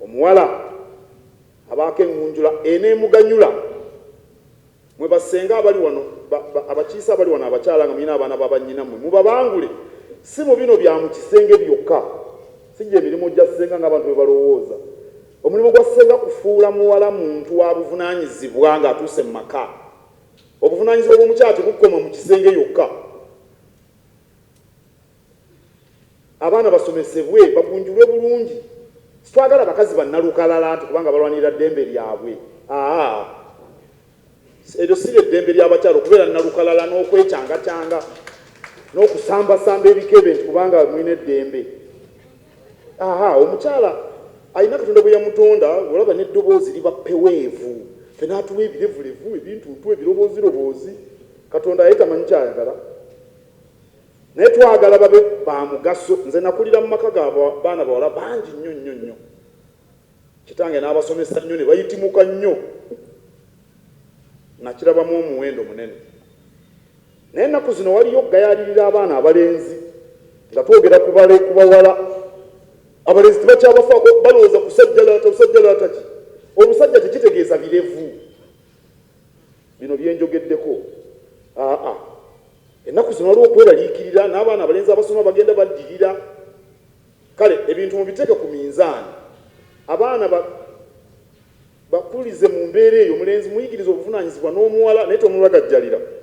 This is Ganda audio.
omuwala abaako engunjula eneemuganyula mwe basenga abali wano abakiisa abali wano abakyala nga mulina abaana babanyinammwe mubabangule si mu bino bya mu kisenge byokka sijja emirimu gya ssenga ng'abantu bwe balowooza omulimu gwa ssenga kufuula muwala muntu wa buvunaanyizibwa ng'atuuse mu maka obuvunaanyizibwa bw'omukyala tebukoma mu kisenge yokka abaana basomesebwe bagunjulwe bulungi sitwagala bakazi bannalukalala nti kubanga balwanirira ddembe lyabwe eryo si ly'eddembe ly'abakyala okubeera nalukalala n'okwecangacyanga n'okusambasamba ebikebe nti kubanga mwine eddembe omukyala alina Katonda bwe yamutonda olaba n'eddoboozi liba peweevu fe n'atuwa ebirevulevu ebintuntu ebiroboozi Katonda ye tamanyi kyayagala naye twagala babe ba mugaso nze nakulira mu maka g'abaana bawala bangi nnyo kitange n'abasomesa nnyo ne bayitimuka nnyo nakirabamu omuwendo munene naye ennaku zino waliyo gayalirira abaana abalenzi nga twogera ku bawala abalenzi tebakyabafaako balowooza kusajjalaata ki omusajja tekitegeeza birevu bino byenjogeddeko ennaku zino waliwo okweraliikirira n'abaana abalenzi abasoma bagenda baddirira kale ebintu mubiteeke ku minzaani abaana bakulize mu mbeera eyo omulenzi muyigiriza obuvunaanyizibwa n'omuwala naye tomulagajjalira